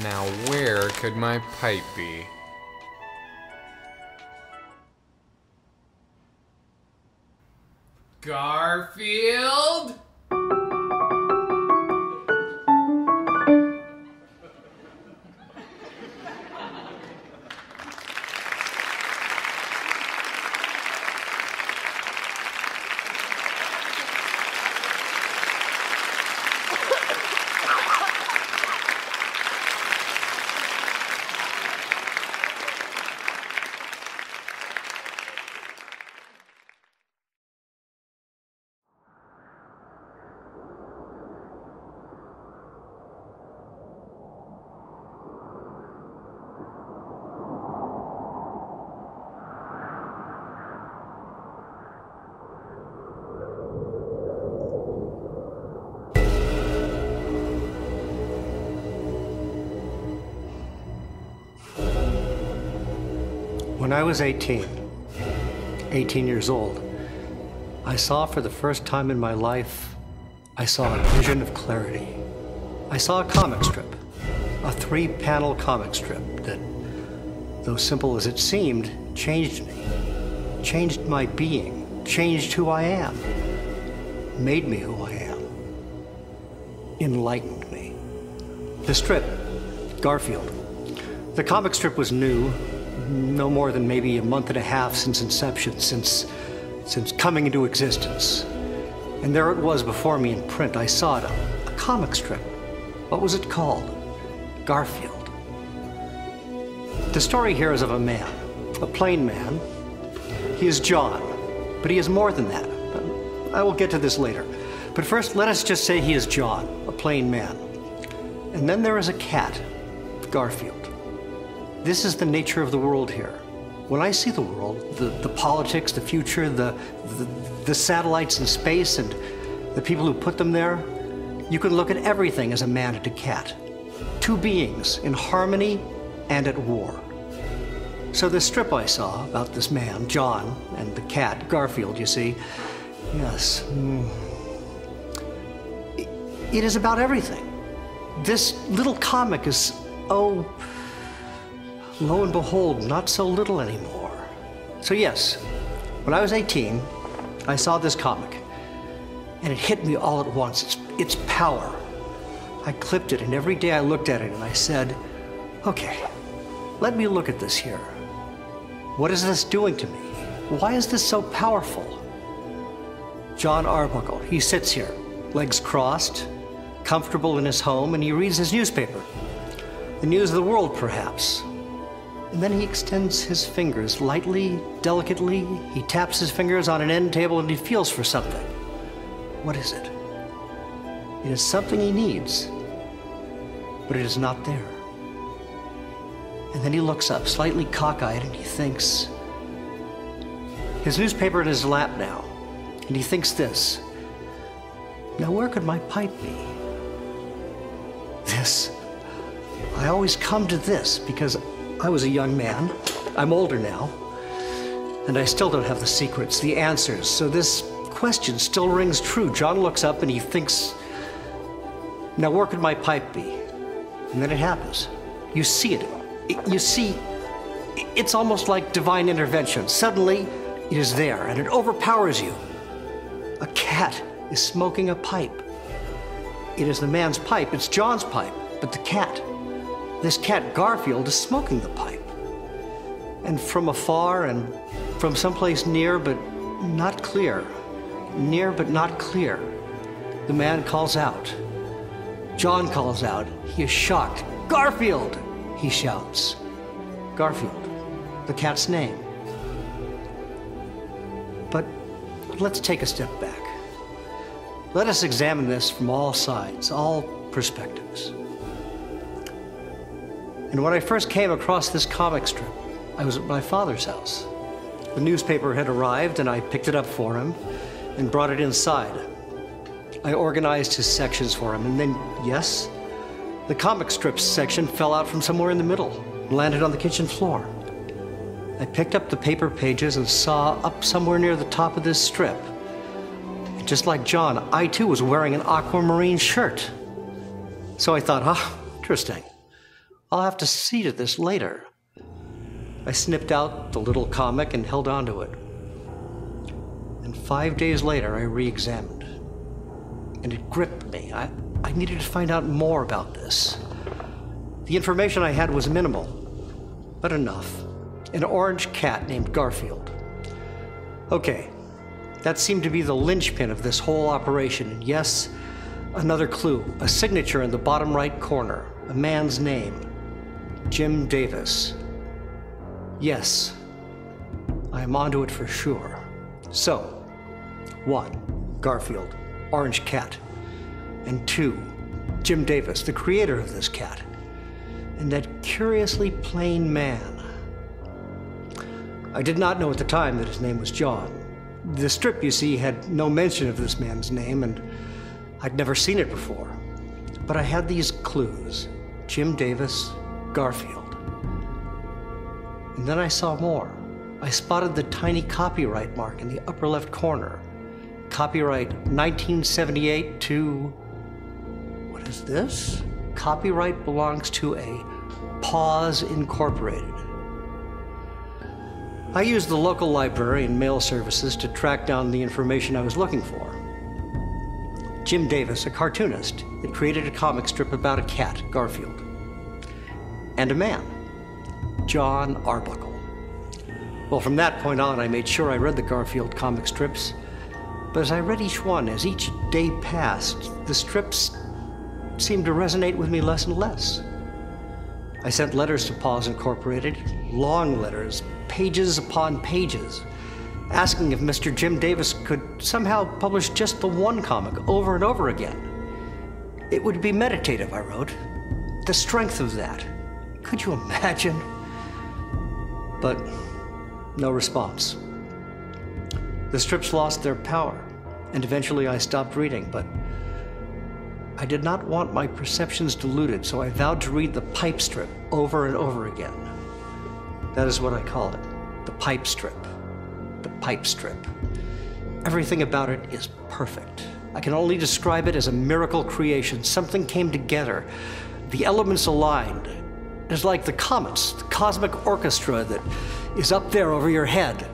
Now where could my pipe be? Garfield? When I was 18 years old, I saw for the first time in my life, I saw a vision of clarity. I saw a comic strip, a 3-panel comic strip that, though simple as it seemed, changed me, changed my being, changed who I am, made me who I am, enlightened me. The strip, Garfield. The comic strip was new, no more than maybe a month and a half since inception, since coming into existence. And there it was before me in print. I saw it, a comic strip. What was it called? Garfield. The story here is of a man, a plain man. He is John, but he is more than that. I will get to this later. But first, let us just say he is John, a plain man. And then there is a cat, Garfield. This is the nature of the world here. When I see the world, the politics, the future, the satellites in space, and the people who put them there, you can look at everything as a man and a cat. Two beings in harmony and at war. So this strip I saw about this man, John, and the cat, Garfield, you see, yes, it is about everything. This little comic is, oh, lo and behold, not so little anymore. So yes, when I was 18, I saw this comic, and it hit me all at once, its power. I clipped it, and every day I looked at it, and I said, okay, let me look at this here. What is this doing to me? Why is this so powerful? John Arbuckle, he sits here, legs crossed, comfortable in his home, and he reads his newspaper. The news of the world, perhaps. And then he extends his fingers lightly, delicately. He taps his fingers on an end table and he feels for something. What is it? It is something he needs, but it is not there. And then he looks up, slightly cockeyed, and he thinks. His newspaper in his lap now, and he thinks this. Now where could my pipe be? This. I always come to this because I was a young man. I'm older now. And I still don't have the secrets, the answers. So this question still rings true. John looks up and he thinks, now where could my pipe be? And then it happens. You see it. You see, it's almost like divine intervention. Suddenly, it is there and it overpowers you. A cat is smoking a pipe. It is the man's pipe. It's John's pipe. But the cat, this cat Garfield, is smoking the pipe. And from afar and from someplace near but not clear, near but not clear, the man calls out. John calls out. He is shocked. Garfield, he shouts. Garfield, the cat's name. But let's take a step back. Let us examine this from all sides, all perspectives. And when I first came across this comic strip, I was at my father's house. The newspaper had arrived and I picked it up for him and brought it inside. I organized his sections for him and then, yes, the comic strips section fell out from somewhere in the middle and landed on the kitchen floor. I picked up the paper pages and saw up somewhere near the top of this strip. And just like John, I too was wearing an aquamarine shirt. So I thought, interesting. I'll have to see to this later. I snipped out the little comic and held onto it. And 5 days later, I re-examined. And it gripped me. I needed to find out more about this. The information I had was minimal, but enough. An orange cat named Garfield. Okay, that seemed to be the linchpin of this whole operation. And yes, another clue, a signature in the bottom right corner, a man's name, Jim Davis. Yes, I am onto it for sure. So, 1, Garfield, orange cat, and 2, Jim Davis, the creator of this cat, and that curiously plain man. I did not know at the time that his name was John. The strip, you see, had no mention of this man's name, and I'd never seen it before. But I had these clues, Jim Davis, Garfield. And then I saw more. I spotted the tiny copyright mark in the upper left corner. Copyright 1978 to... what is this? Copyright belongs to a Paws Incorporated. I used the local library and mail services to track down the information I was looking for. Jim Davis, a cartoonist, had created a comic strip about a cat, Garfield, and a man, John Arbuckle. Well, from that point on, I made sure I read the Garfield comic strips, but as I read each one, as each day passed, the strips seemed to resonate with me less and less. I sent letters to Paws Incorporated, long letters, pages upon pages, asking if Mr. Jim Davis could somehow publish just the one comic over and over again. It would be meditative, I wrote. The strength of that. Could you imagine? But no response. The strips lost their power, and eventually I stopped reading, but I did not want my perceptions diluted, so I vowed to read the pipe strip over and over again. That is what I call it, the pipe strip. The pipe strip. Everything about it is perfect. I can only describe it as a miracle creation. Something came together. The elements aligned. It's like the comets, the cosmic orchestra that is up there over your head.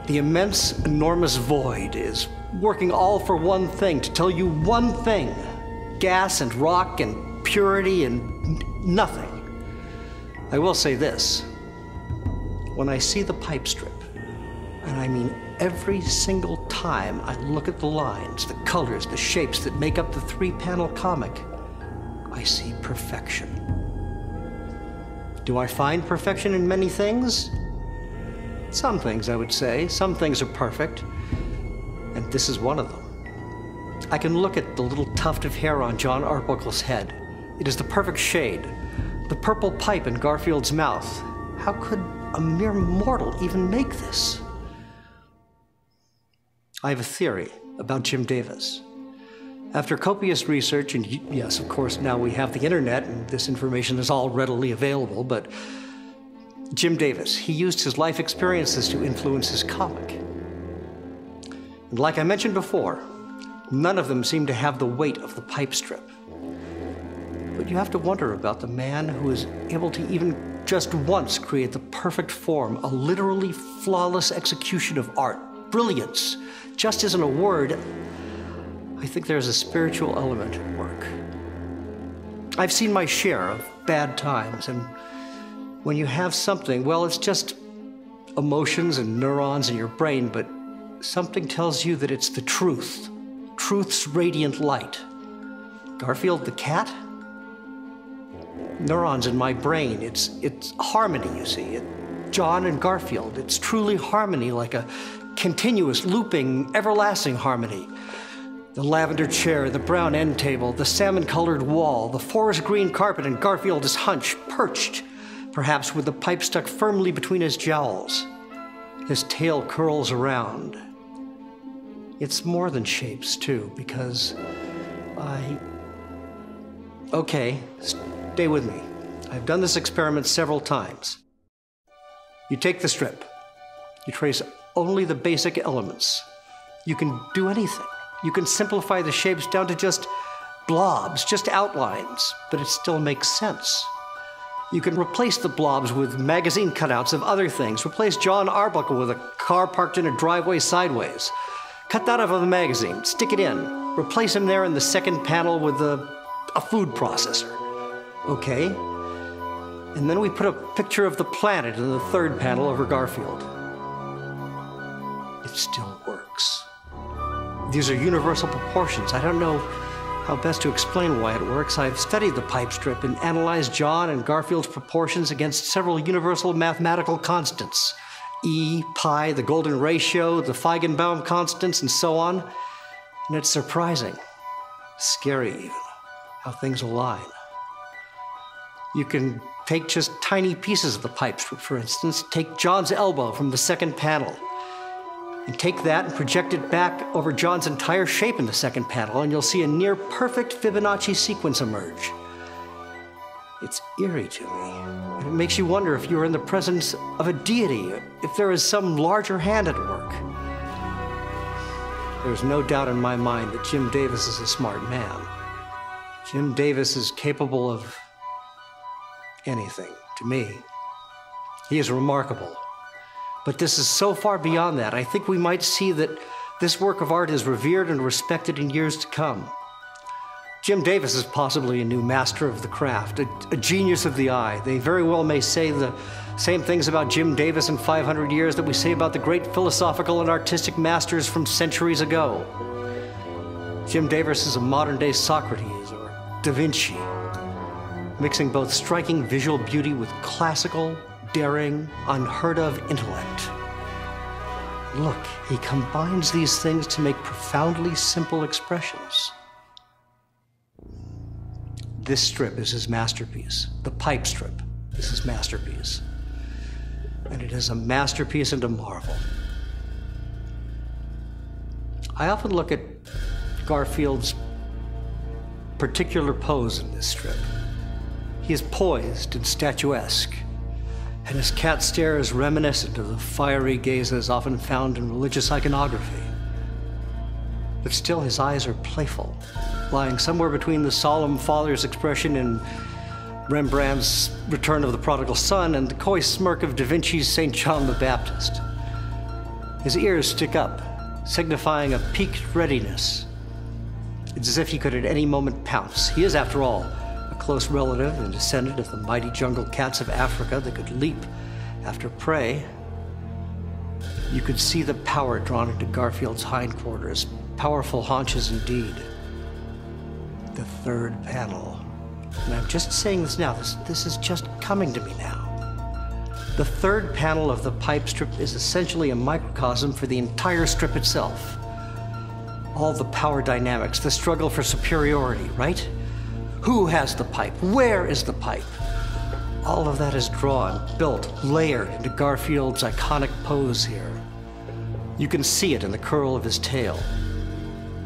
The immense, enormous void is working all for one thing, to tell you one thing. Gas and rock and purity and nothing. I will say this. When I see the pipe strip, and I mean every single time I look at the lines, the colors, the shapes that make up the 3-panel comic, I see perfection. Do I find perfection in many things? Some things, I would say. Some things are perfect, and this is one of them. I can look at the little tuft of hair on John Arbuckle's head. It is the perfect shade. The purple pipe in Garfield's mouth. How could a mere mortal even make this? I have a theory about Jim Davis. After copious research, and yes, of course, now we have the internet and this information is all readily available, but Jim Davis, he used his life experiences to influence his comic. And like I mentioned before, none of them seem to have the weight of the pipe strip. But you have to wonder about the man who is able to even just once create the perfect form, a literally flawless execution of art, brilliance. Just isn't a word. I think there's a spiritual element at work. I've seen my share of bad times, and when you have something, well, it's just emotions and neurons in your brain, but something tells you that it's the truth, truth's radiant light. Garfield the cat? Neurons in my brain, it's harmony, you see. John and Garfield, it's truly harmony, like a continuous, looping, everlasting harmony. The lavender chair, the brown end table, the salmon-colored wall, the forest green carpet, and Garfield is hunched, perched, perhaps with the pipe stuck firmly between his jowls. His tail curls around. It's more than shapes, too, because Okay, stay with me. I've done this experiment several times. You take the strip. You trace only the basic elements. You can do anything. You can simplify the shapes down to just blobs, just outlines, but it still makes sense. You can replace the blobs with magazine cutouts of other things. Replace John Arbuckle with a car parked in a driveway sideways. Cut that out of the magazine, stick it in. Replace him there in the second panel with a food processor. Okay. And then we put a picture of the planet in the third panel over Garfield. It still works. These are universal proportions. I don't know how best to explain why it works. I've studied the pipe strip and analyzed John and Garfield's proportions against several universal mathematical constants. E, pi, the golden ratio, the Feigenbaum constants, and so on. And it's surprising, scary even, how things align. You can take just tiny pieces of the pipe strip, for instance. Take John's elbow from the second panel, and take that and project it back over John's entire shape in the second panel, and you'll see a near-perfect Fibonacci sequence emerge. It's eerie to me, and it makes you wonder if you're in the presence of a deity, if there is some larger hand at work. There's no doubt in my mind that Jim Davis is a smart man. Jim Davis is capable of anything, to me. He is remarkable. But this is so far beyond that. I think we might see that this work of art is revered and respected in years to come. Jim Davis is possibly a new master of the craft, a genius of the eye. They very well may say the same things about Jim Davis in 500 years that we say about the great philosophical and artistic masters from centuries ago. Jim Davis is a modern-day Socrates or Da Vinci, mixing both striking visual beauty with classical, daring, unheard-of intellect. Look, he combines these things to make profoundly simple expressions. This strip is his masterpiece. The pipe strip is his masterpiece. And it is a masterpiece and a marvel. I often look at Garfield's particular pose in this strip. He is poised and statuesque, and his cat stare is reminiscent of the fiery gazes often found in religious iconography. But still his eyes are playful, lying somewhere between the solemn father's expression in Rembrandt's Return of the Prodigal Son and the coy smirk of Da Vinci's St. John the Baptist. His ears stick up, signifying a piqued readiness. It's as if he could at any moment pounce. He is, after all, a close relative and descendant of the mighty jungle cats of Africa that could leap after prey. You could see the power drawn into Garfield's hindquarters, powerful haunches indeed. The third panel. And I'm just saying this now, this is just coming to me now. The third panel of the pipe strip is essentially a microcosm for the entire strip itself. All the power dynamics, the struggle for superiority, right? Who has the pipe? Where is the pipe? All of that is drawn, built, layered into Garfield's iconic pose here. You can see it in the curl of his tail.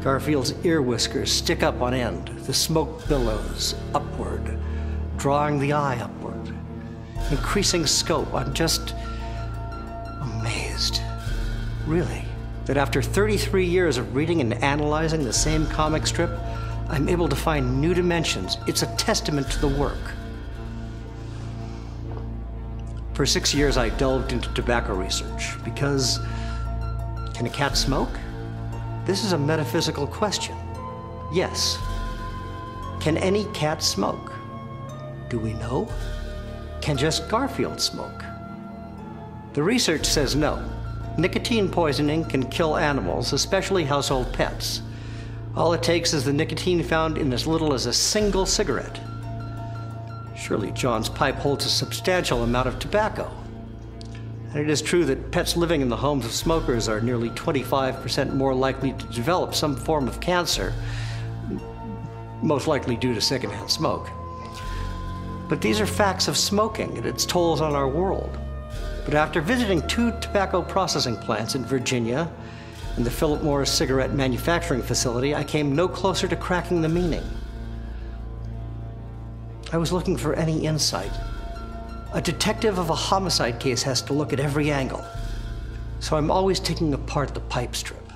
Garfield's ear whiskers stick up on end, the smoke billows upward, drawing the eye upward. Increasing scope. I'm just amazed, really, that after 33 years of reading and analyzing the same comic strip, I'm able to find new dimensions. It's a testament to the work. For 6 years, I delved into tobacco research because, can a cat smoke? This is a metaphysical question. Yes. Can any cat smoke? Do we know? Can just Garfield smoke? The research says no. Nicotine poisoning can kill animals, especially household pets. All it takes is the nicotine found in as little as a single cigarette. Surely John's pipe holds a substantial amount of tobacco. And it is true that pets living in the homes of smokers are nearly 25% more likely to develop some form of cancer, most likely due to secondhand smoke. But these are facts of smoking and its tolls on our world. But after visiting 2 tobacco processing plants in Virginia and the Philip Morris cigarette manufacturing facility, I came no closer to cracking the meaning. I was looking for any insight. A detective of a homicide case has to look at every angle. So I'm always taking apart the pipe strip.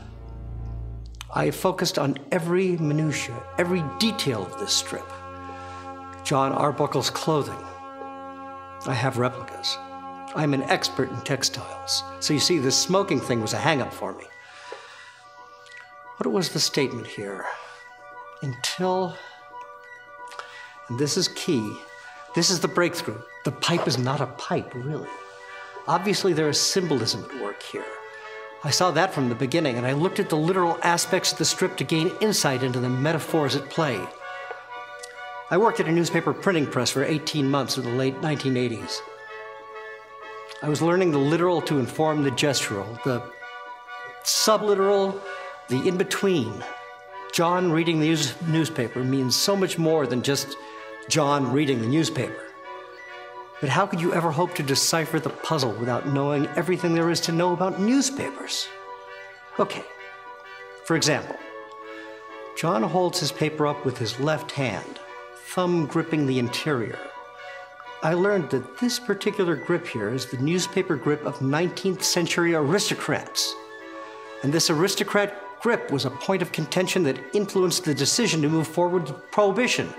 I focused on every minutia, every detail of this strip. John Arbuckle's clothing, I have replicas. I'm an expert in textiles. So you see, this smoking thing was a hang-up for me. What was the statement here? Until, and this is key, this is the breakthrough. The pipe is not a pipe, really. Obviously, there is symbolism at work here. I saw that from the beginning, and I looked at the literal aspects of the strip to gain insight into the metaphors at play. I worked at a newspaper printing press for 18 months in the late 1980s. I was learning the literal to inform the gestural, the subliteral, the in-between. John reading the newspaper means so much more than just John reading the newspaper. But how could you ever hope to decipher the puzzle without knowing everything there is to know about newspapers? Okay, for example, John holds his paper up with his left hand, thumb gripping the interior. I learned that this particular grip here is the newspaper grip of 19th century aristocrats. And this aristocrat grip was a point of contention that influenced the decision to move forward with prohibition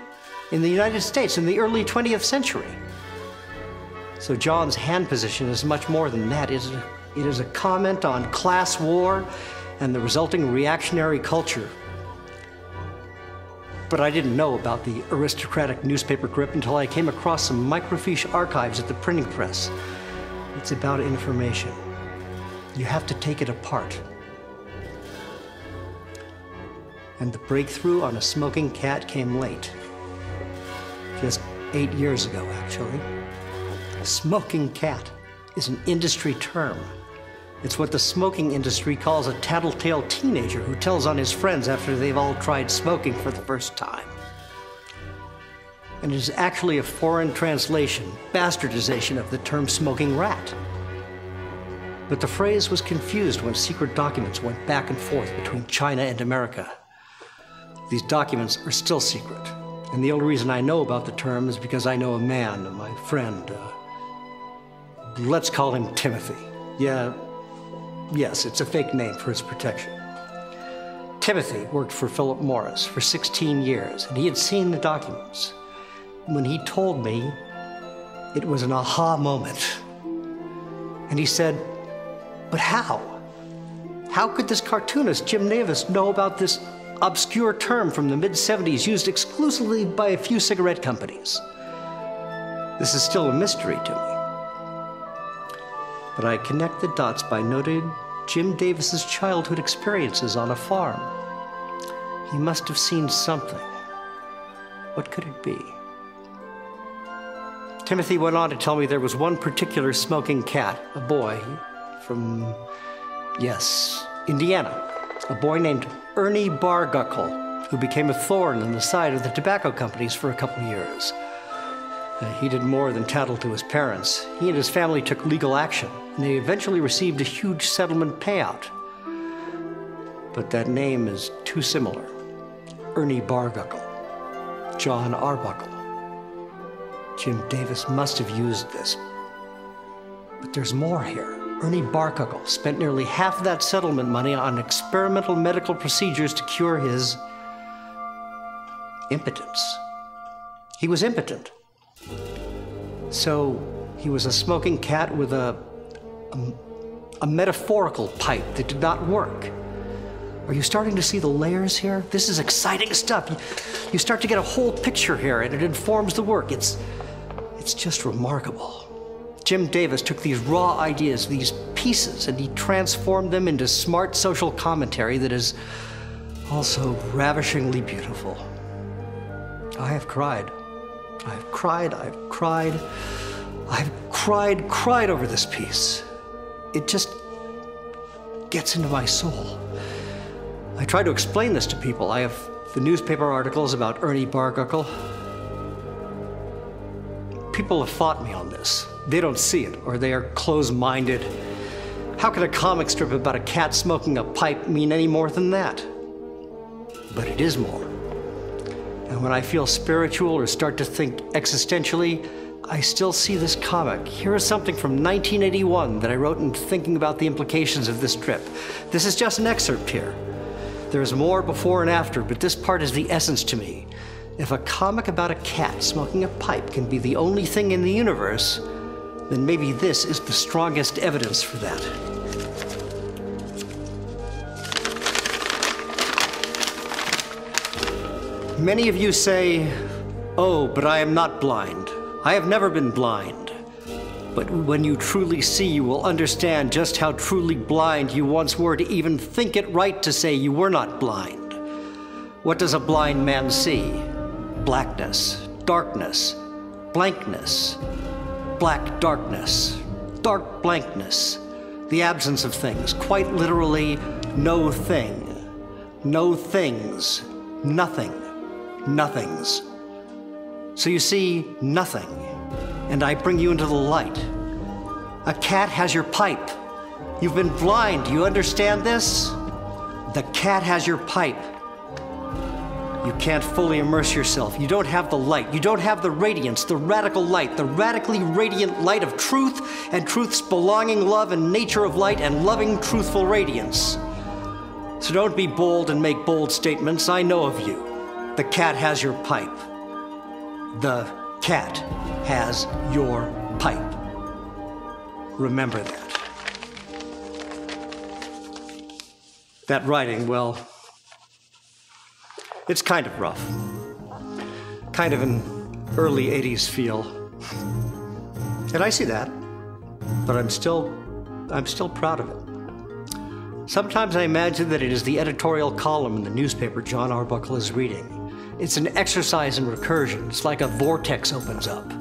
in the United States in the early 20th century. So John's hand position is much more than that. It is a comment on class war and the resulting reactionary culture. But I didn't know about the aristocratic newspaper grip until I came across some microfiche archives at the printing press. It's about information. You have to take it apart. And the breakthrough on a smoking cat came late. Just 8 years ago, actually. A smoking cat is an industry term. It's what the smoking industry calls a tattletale teenager who tells on his friends after they've all tried smoking for the first time. And it is actually a foreign translation, bastardization of the term smoking rat. But the phrase was confused when secret documents went back and forth between China and America. These documents are still secret. And the only reason I know about the term is because I know a man, my friend, let's call him Timothy. Yes, it's a fake name for his protection. Timothy worked for Philip Morris for 16 years, and he had seen the documents. When he told me, it was an aha moment. And he said, but how? How could this cartoonist, Jim Davis, know about this obscure term from the mid-70s used exclusively by a few cigarette companies? This is still a mystery to me. But I connect the dots by noting Jim Davis's childhood experiences on a farm. He must have seen something. What could it be? Timothy went on to tell me there was one particular smoking cat, a boy from, yes, Indiana. A boy named Ernie Barguckle, who became a thorn in the side of the tobacco companies for a couple years. He did more than tattle to his parents. He and his family took legal action, and they eventually received a huge settlement payout. But that name is too similar. Ernie Barguckle, John Arbuckle. Jim Davis must have used this. But there's more here. Ernie Barguckle spent nearly half of that settlement money on experimental medical procedures to cure his impotence. He was impotent. So he was a smoking cat with a metaphorical pipe that did not work. Are you starting to see the layers here? This is exciting stuff. You start to get a whole picture here, and it informs the work. It's just remarkable. Jim Davis took these raw ideas, these pieces, and he transformed them into smart social commentary that is also ravishingly beautiful. I have cried. I've cried over this piece. It just gets into my soul. I try to explain this to people. I have the newspaper articles about Ernie Barguckle. People have fought me on this. They don't see it, or they are close-minded. How can a comic strip about a cat smoking a pipe mean any more than that? But it is more. And when I feel spiritual or start to think existentially, I still see this comic. Here is something from 1981 that I wrote in thinking about the implications of this trip. This is just an excerpt here. There's more before and after, but this part is the essence to me. If a comic about a cat smoking a pipe can be the only thing in the universe, then maybe this is the strongest evidence for that. Many of you say, "Oh, but I am not blind. I have never been blind." But when you truly see, you will understand just how truly blind you once were to even think it right to say you were not blind. What does a blind man see? Blackness, darkness, blankness, black darkness, dark blankness, the absence of things, quite literally no thing, no things, nothing, nothings. So you see nothing, and I bring you into the light. A cat has your pipe. You've been blind. Do you understand this? The cat has your pipe. You can't fully immerse yourself. You don't have the light. You don't have the radiance, the radical light, the radically radiant light of truth and truth's belonging love and nature of light and loving, truthful radiance. So don't be bold and make bold statements. I know of you. The cat has your pipe. The cat has your pipe. Remember that. That writing, well, it's kind of rough. Kind of an early 80s feel. And I see that, but I'm still proud of it. Sometimes I imagine that it is the editorial column in the newspaper John Arbuckle is reading. It's an exercise in recursion. It's like a vortex opens up.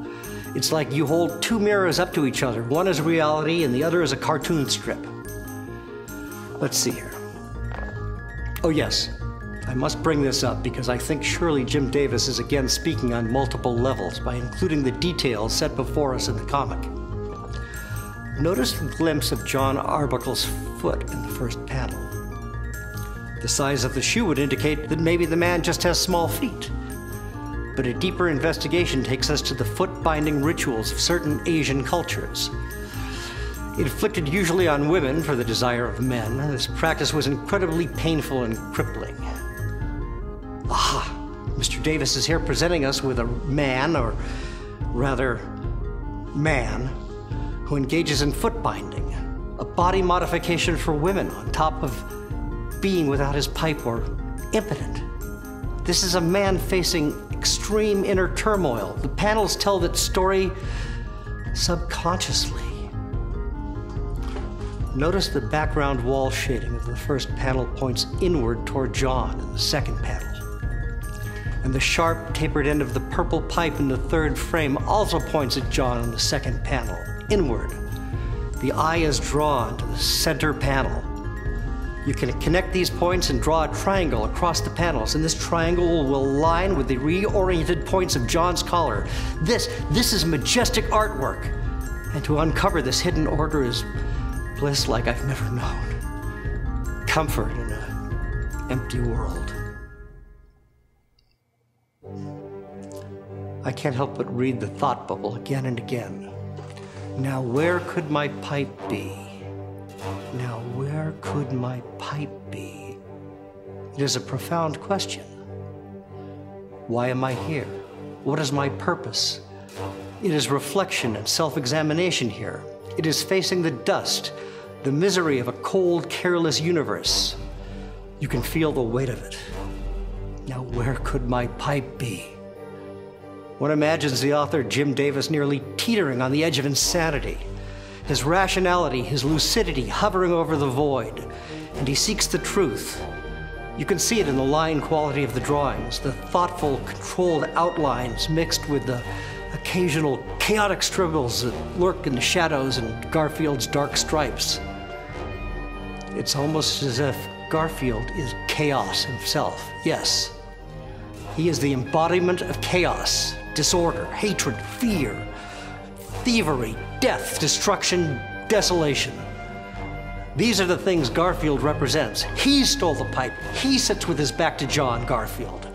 It's like you hold two mirrors up to each other. One is reality and the other is a cartoon strip. Let's see here. Oh yes, I must bring this up because I think surely Jim Davis is again speaking on multiple levels by including the details set before us in the comic. Notice the glimpse of John Arbuckle's foot in the first panel. The size of the shoe would indicate that maybe the man just has small feet. But a deeper investigation takes us to the foot-binding rituals of certain Asian cultures. Inflicted usually on women for the desire of men, this practice was incredibly painful and crippling. Aha! Mr. Davis is here presenting us with a man, or rather, man, who engages in foot binding, a body modification for women on top of being without his pipe or impotent. This is a man facing extreme inner turmoil. The panels tell that story subconsciously. Notice the background wall shading of the first panel points inward toward John in the second panel. And the sharp, tapered end of the purple pipe in the third frame also points at John in the second panel, inward. The eye is drawn to the center panel. You can connect these points and draw a triangle across the panels, and this triangle will align with the reoriented points of John's collar. This is majestic artwork. And to uncover this hidden order is bliss like I've never known. Comfort in an empty world. I can't help but read the thought bubble again and again. Now where could my pipe be? Now where could my pipe be? It is a profound question. Why am I here? What is my purpose? It is reflection and self-examination here. It is facing the dust, the misery of a cold, careless universe. You can feel the weight of it. Now where could my pipe be? One imagines the author Jim Davis nearly teetering on the edge of insanity, his rationality, his lucidity hovering over the void, and he seeks the truth. You can see it in the line quality of the drawings, the thoughtful, controlled outlines mixed with the occasional chaotic scribbles that lurk in the shadows and Garfield's dark stripes. It's almost as if Garfield is chaos himself. Yes, he is the embodiment of chaos. Disorder, hatred, fear, thievery, death, destruction, desolation. These are the things Garfield represents. He stole the pipe. He sits with his back to John, Garfield.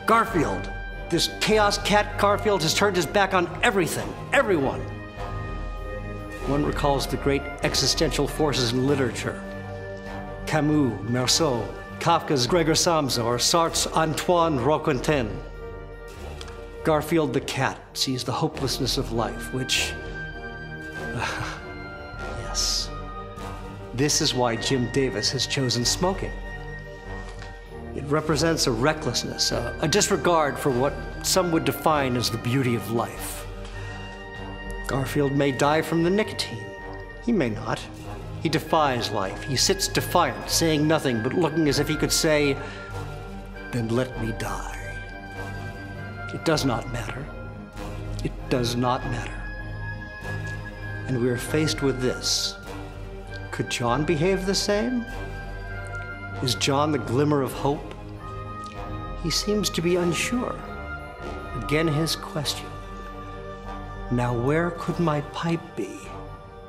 Garfield, this chaos cat Garfield has turned his back on everything, everyone. One recalls the great existential forces in literature. Camus, Meursault, Kafka's Gregor Samsa, or Sartre's Antoine Roquentin. Garfield the cat sees the hopelessness of life, which... yes. This is why Jim Davis has chosen smoking. It represents a recklessness, a disregard for what some would define as the beauty of life. Garfield may die from the nicotine. He may not. He defies life. He sits defiant, saying nothing, but looking as if he could say, "Then let me die." It does not matter. It does not matter. And we are faced with this. Could John behave the same? Is John the glimmer of hope? He seems to be unsure. Again, his question. Now, where could my pipe be?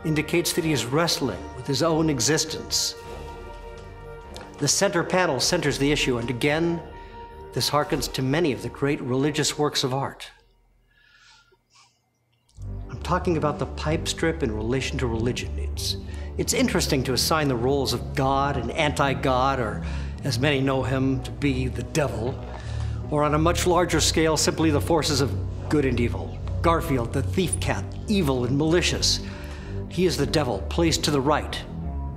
Indicates that he is wrestling with his own existence. The center panel centers the issue, and again, this harkens to many of the great religious works of art. I'm talking about the pipe strip in relation to religion. It's interesting to assign the roles of God and anti-God, or as many know him to be, the devil, or on a much larger scale, simply the forces of good and evil. Garfield, the thief cat, evil and malicious. He is the devil, placed to the right.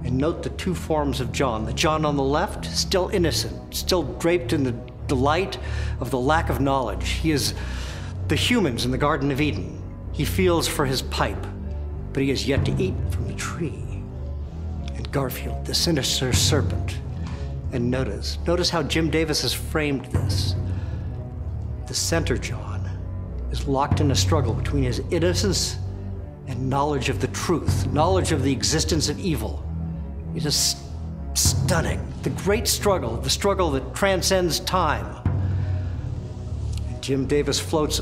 And note the two forms of John. The John on the left, still innocent, still draped in the delight of the lack of knowledge. He is the humans in the Garden of Eden. He feels for his pipe, but he has yet to eat from the tree. And Garfield, the sinister serpent. And notice how Jim Davis has framed this. The center John is locked in a struggle between his innocence and knowledge of the truth, knowledge of the existence of evil. It is stunning. The great struggle, the struggle that transcends time. And Jim Davis floats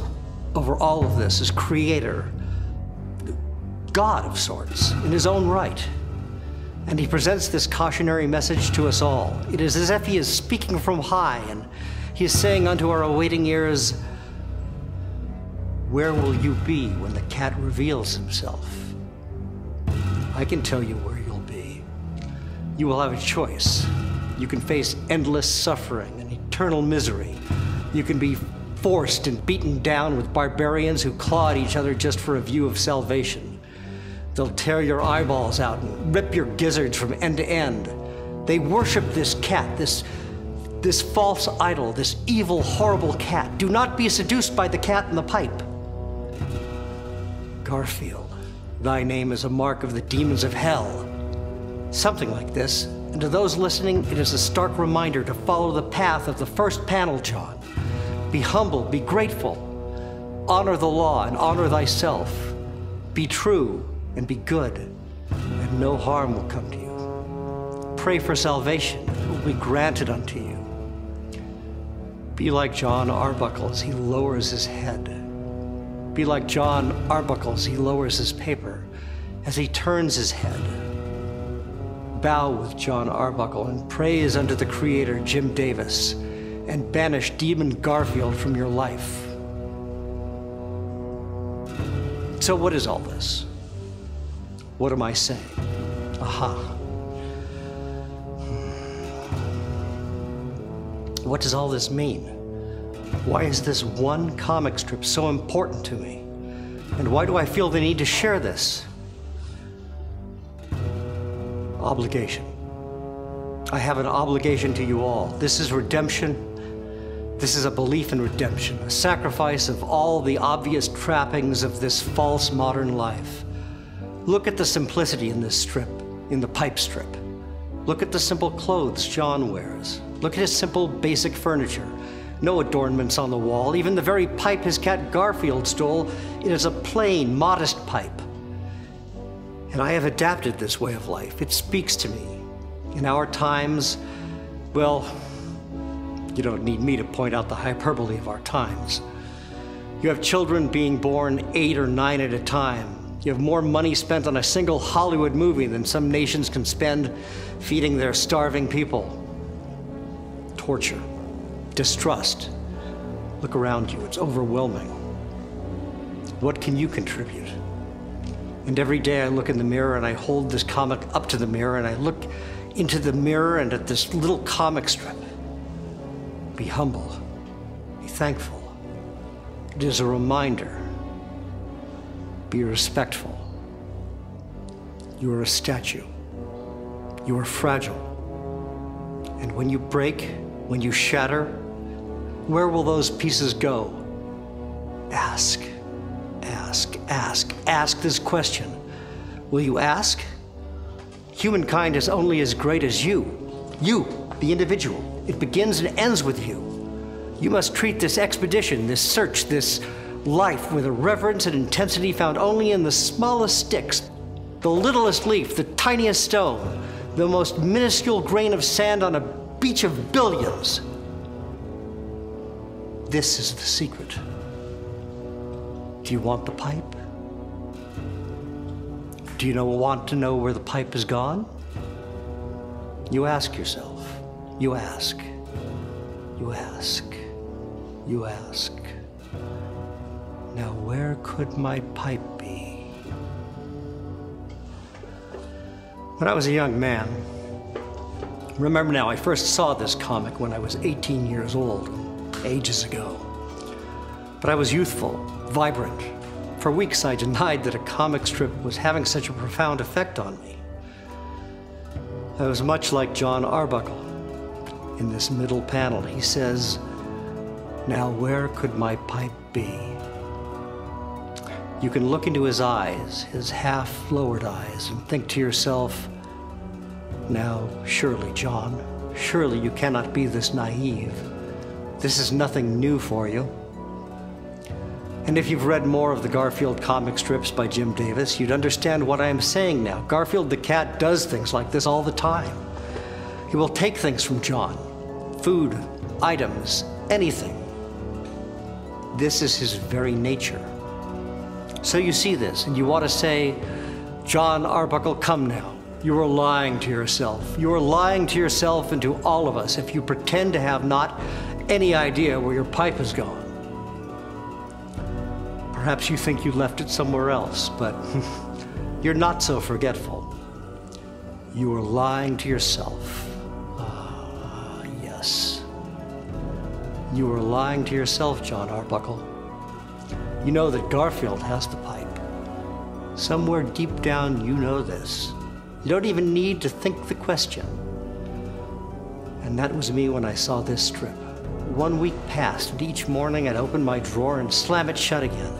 over all of this as creator, God of sorts, in his own right. And he presents this cautionary message to us all. It is as if he is speaking from high, and he is saying unto our awaiting ears, "Where will you be when the cat reveals himself?" I can tell you where you'll be. You will have a choice. You can face endless suffering and eternal misery. You can be forced and beaten down with barbarians who claw at each other just for a view of salvation. They'll tear your eyeballs out and rip your gizzards from end to end. They worship this cat, this false idol, this evil, horrible cat. Do not be seduced by the cat in the pipe. Garfield, thy name is a mark of the demons of hell. Something like this, and to those listening, it is a stark reminder to follow the path of the first panel, John. Be humble, be grateful. Honor the law and honor thyself. Be true and be good, and no harm will come to you. Pray for salvation, it will be granted unto you. Be like John Arbuckle as he lowers his head. Be like John Arbuckle as he lowers his paper, as he turns his head. Bow with John Arbuckle and praise unto the Creator, Jim Davis, and banish demon Garfield from your life. So what is all this? What am I saying? Aha. What does all this mean? Why is this one comic strip so important to me? And why do I feel the need to share this? Obligation. I have an obligation to you all. This is redemption. This is a belief in redemption, a sacrifice of all the obvious trappings of this false modern life. Look at the simplicity in this strip, in the pipe strip. Look at the simple clothes John wears. Look at his simple, basic furniture. No adornments on the wall. Even the very pipe his cat Garfield stole, it is a plain, modest pipe. And I have adapted this way of life. It speaks to me. In our times, well, you don't need me to point out the hyperbole of our times. You have children being born 8 or 9 at a time. You have more money spent on a single Hollywood movie than some nations can spend feeding their starving people. Torture, distrust. Look around you, it's overwhelming. What can you contribute? And every day I look in the mirror and I hold this comic up to the mirror and I look into the mirror and at this little comic strip. Be humble, be thankful, It is a reminder. Be respectful. You are a statue. You are fragile. And when you break, when you shatter, where will those pieces go? Ask, ask, ask, ask this question. Will you ask? Humankind is only as great as you. You, the individual. It begins and ends with you. You must treat this expedition, this search, this life with a reverence and intensity found only in the smallest sticks, the littlest leaf, the tiniest stone, the most minuscule grain of sand on a beach of billions. This is the secret. Do you want the pipe? Do you want to know where the pipe has gone? You ask yourself. You ask. You ask. You ask. Now where could my pipe be? When I was a young man, remember now, I first saw this comic when I was 18 years old, ages ago. But I was youthful, vibrant. For weeks I denied that a comic strip was having such a profound effect on me. I was much like John Arbuckle. In this middle panel, he says, "Now where could my pipe be?" You can look into his eyes, his half-lowered eyes, and think to yourself, now, surely, John, surely you cannot be this naive. This is nothing new for you. And if you've read more of the Garfield comic strips by Jim Davis, you'd understand what I am saying now. Garfield the cat does things like this all the time. He will take things from John, food, items, anything. This is his very nature. So you see this, and you want to say, John Arbuckle, come now. You are lying to yourself. You are lying to yourself and to all of us if you pretend to have not any idea where your pipe has gone. Perhaps you think you left it somewhere else, but you're not so forgetful. You are lying to yourself. Yes. You are lying to yourself, John Arbuckle. You know that Garfield has the pipe. Somewhere deep down, you know this. You don't even need to think the question. And that was me when I saw this strip. 1 week passed, and each morning I'd open my drawer and slam it shut again.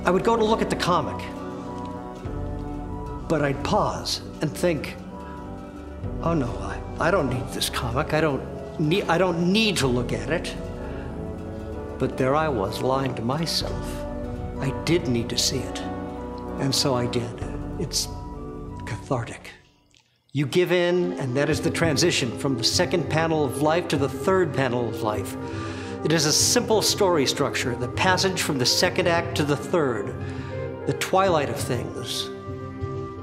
I would go to look at the comic, but I'd pause and think, oh no, I don't need this comic. I don't need to look at it. But there I was, lying to myself. I did need to see it, and so I did. It's cathartic. You give in, and that is the transition from the second panel of life to the third panel of life. It is a simple story structure, the passage from the second act to the third, the twilight of things.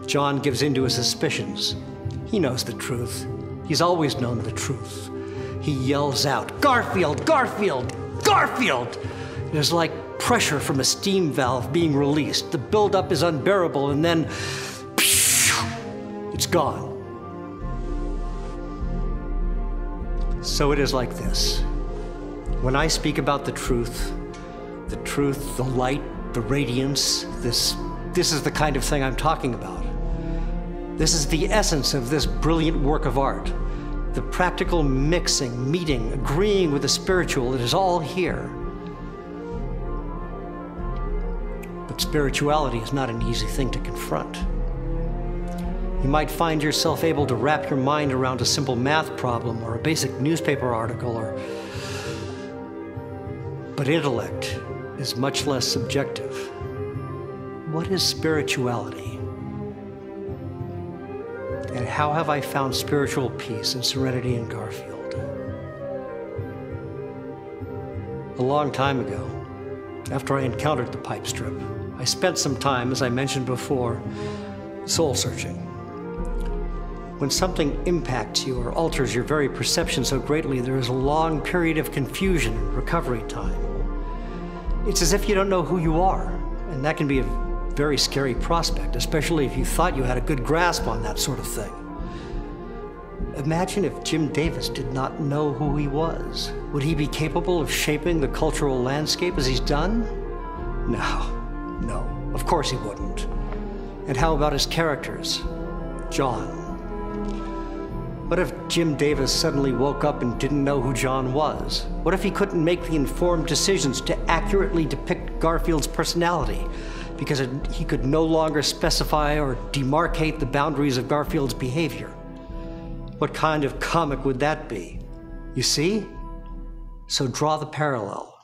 John gives in to his suspicions. He knows the truth. He's always known the truth. He yells out, "Garfield! Garfield! Garfield!" It is like pressure from a steam valve being released. The buildup is unbearable, and then it's gone. So it is like this. When I speak about the truth, the light, the radiance, this is the kind of thing I'm talking about. This is the essence of this brilliant work of art. The practical mixing, meeting, agreeing with the spiritual, it is all here. But spirituality is not an easy thing to confront. You might find yourself able to wrap your mind around a simple math problem or a basic newspaper article, but intellect is much less subjective. What is spirituality? And how have I found spiritual peace and serenity in Garfield? A long time ago, after I encountered the pipe strip, I spent some time, as I mentioned before, soul-searching. When something impacts you or alters your very perception so greatly, there is a long period of confusion and recovery time. It's as if you don't know who you are, and that can be a very scary prospect, especially if you thought you had a good grasp on that sort of thing. Imagine if Jim Davis did not know who he was. Would he be capable of shaping the cultural landscape as he's done? No, of course he wouldn't. And how about his characters? John. What if Jim Davis suddenly woke up and didn't know who John was? What if he couldn't make the informed decisions to accurately depict Garfield's personality because he could no longer specify or demarcate the boundaries of Garfield's behavior? What kind of comic would that be? You see? So draw the parallel.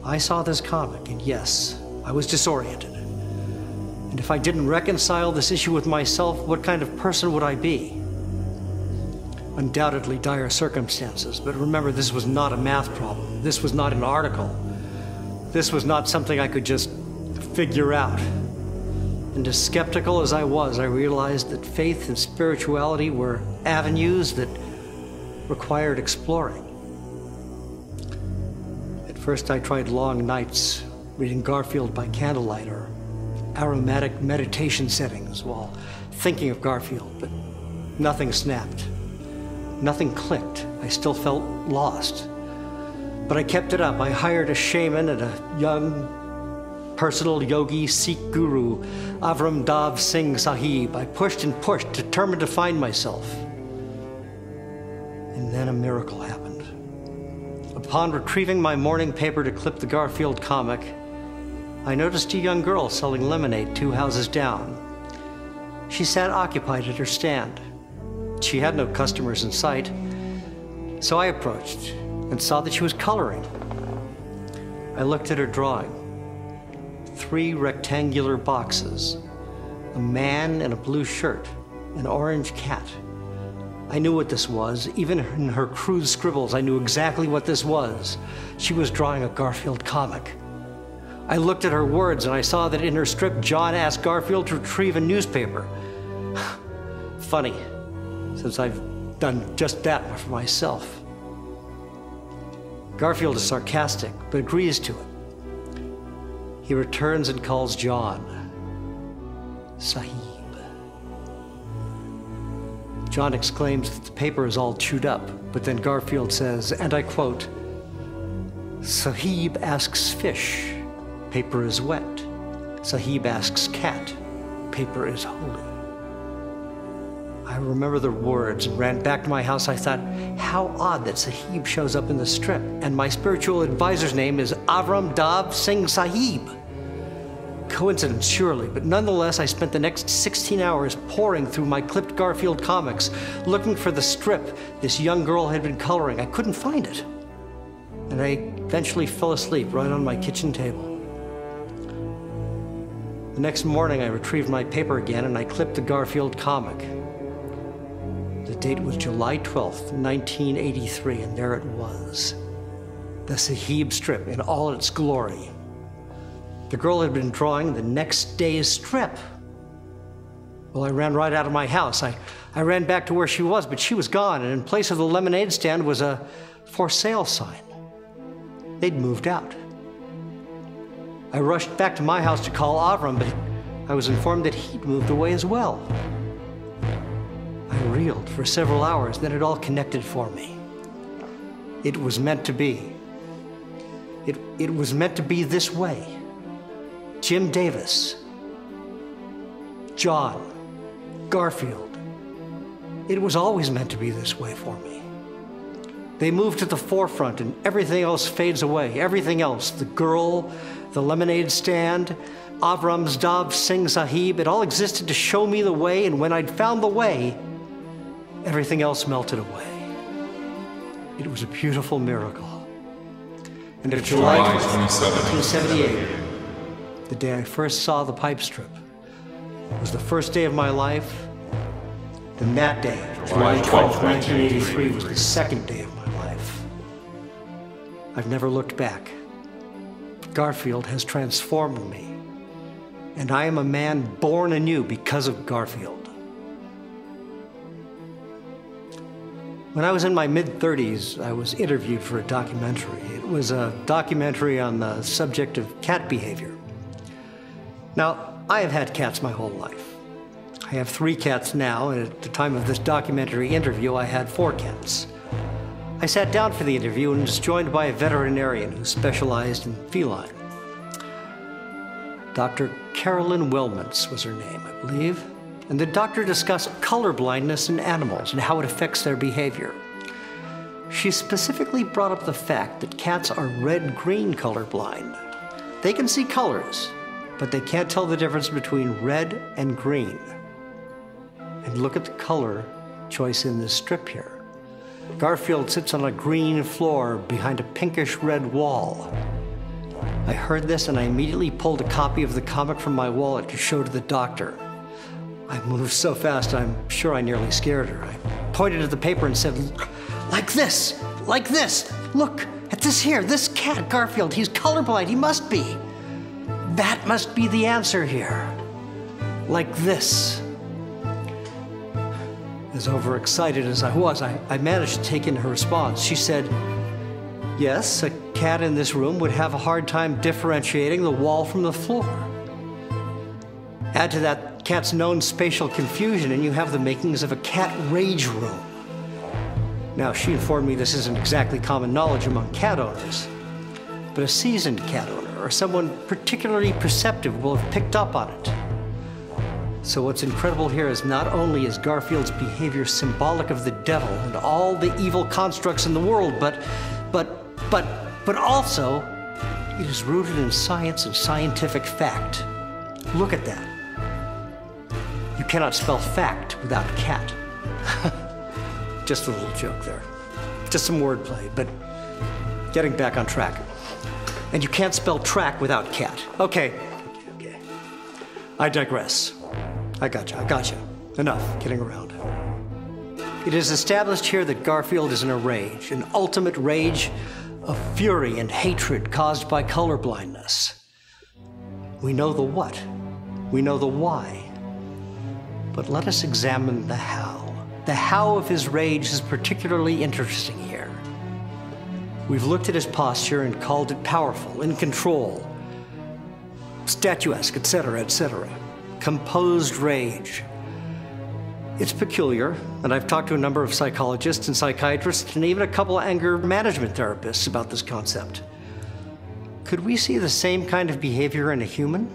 I saw this comic, and yes, I was disoriented. And if I didn't reconcile this issue with myself, what kind of person would I be? Undoubtedly dire circumstances, but remember, this was not a math problem. This was not an article. This was not something I could just figure out. And as skeptical as I was, I realized that faith and spirituality were avenues that required exploring. At first, I tried long nights reading Garfield by candlelight or aromatic meditation settings while thinking of Garfield, but nothing snapped. Nothing clicked. I still felt lost. But I kept it up. I hired a shaman and a young personal yogi, Sikh guru, Avram Dav Singh Sahib. I pushed and pushed, determined to find myself. And then a miracle happened. Upon retrieving my morning paper to clip the Garfield comic, I noticed a young girl selling lemonade 2 houses down. She sat occupied at her stand. She had no customers in sight, so I approached and saw that she was coloring. I looked at her drawing. 3 rectangular boxes, a man in a blue shirt, an orange cat. I knew what this was. Even in her crude scribbles, I knew exactly what this was. She was drawing a Garfield comic. I looked at her words and I saw that in her strip, John asked Garfield to retrieve a newspaper. Funny, since I've done just that for myself. Garfield is sarcastic, but agrees to it. He returns and calls John Sahib. John exclaims that the paper is all chewed up, but then Garfield says, and I quote, "Sahib asks fish, paper is wet. Sahib asks cat, paper is holy." I remember the words and ran back to my house. I thought, how odd that Sahib shows up in the strip, and my spiritual advisor's name is Avram Dav Singh Sahib. Coincidence, surely, but nonetheless, I spent the next 16 hours poring through my clipped Garfield comics, looking for the strip this young girl had been coloring. I couldn't find it. And I eventually fell asleep right on my kitchen table. The next morning, I retrieved my paper again and I clipped the Garfield comic. The date was July 12th, 1983, and there it was. The Sahib strip in all its glory. The girl had been drawing the next day's strip. Well, I ran right out of my house. I ran back to where she was, but she was gone, and in place of the lemonade stand was a for sale sign. They'd moved out. I rushed back to my house to call Avram, but I was informed that he'd moved away as well. I reeled for several hours, then it all connected for me. It was meant to be. It was meant to be this way. Jim Davis, John, Garfield. It was always meant to be this way for me. They move to the forefront and everything else fades away. Everything else, the girl, the lemonade stand, Avram's Dav Singh Sahib, it all existed to show me the way, and when I'd found the way, everything else melted away. It was a beautiful miracle. And in July 1978, the day I first saw the pipe strip, was the first day of my life. Then that day, July 12th, 1983, was the second day of my life. I've never looked back. Garfield has transformed me, and I am a man born anew because of Garfield. When I was in my mid-30s, I was interviewed for a documentary. It was a documentary on the subject of cat behavior. Now, I have had cats my whole life. I I have 3 cats now, and at the time of this documentary interview, I had 4 cats. I sat down for the interview and was joined by a veterinarian who specialized in feline. Dr. Carolyn Wilmans was her name, I believe. And the doctor discussed color blindness in animals and how it affects their behavior. She specifically brought up the fact that cats are red-green colorblind. They can see colors, but they can't tell the difference between red and green. And look at the color choice in this strip here. Garfield sits on a green floor behind a pinkish-red wall. I heard this and I immediately pulled a copy of the comic from my wallet to show to the doctor. I moved so fast, I'm sure I nearly scared her. I pointed at the paper and said, like this, look at this here, this cat, Garfield, he's colorblind, he must be. That must be the answer here. Like this. As overexcited as I was, I managed to take in her response. She said, yes, a cat in this room would have a hard time differentiating the wall from the floor. Add to that cat's known spatial confusion, and you have the makings of a cat rage room. Now, she informed me this isn't exactly common knowledge among cat owners, but a seasoned cat owner or someone particularly perceptive will have picked up on it. So what's incredible here is not only is Garfield's behavior symbolic of the devil and all the evil constructs in the world, but also it is rooted in science and scientific fact. Look at that. You cannot spell fact without cat. Just a little joke there. Just some wordplay, but getting back on track. And you can't spell track without cat. Okay. I digress. I gotcha. Enough kidding around. It is established here that Garfield is in a rage, an ultimate rage of fury and hatred caused by colorblindness. We know the what. We know the why. But let us examine the how. The how of his rage is particularly interesting here. We've looked at his posture and called it powerful, in control, statuesque, etc., etc. Composed rage. It's peculiar, and I've talked to a number of psychologists and psychiatrists and even a couple of anger management therapists about this concept. Could we see the same kind of behavior in a human?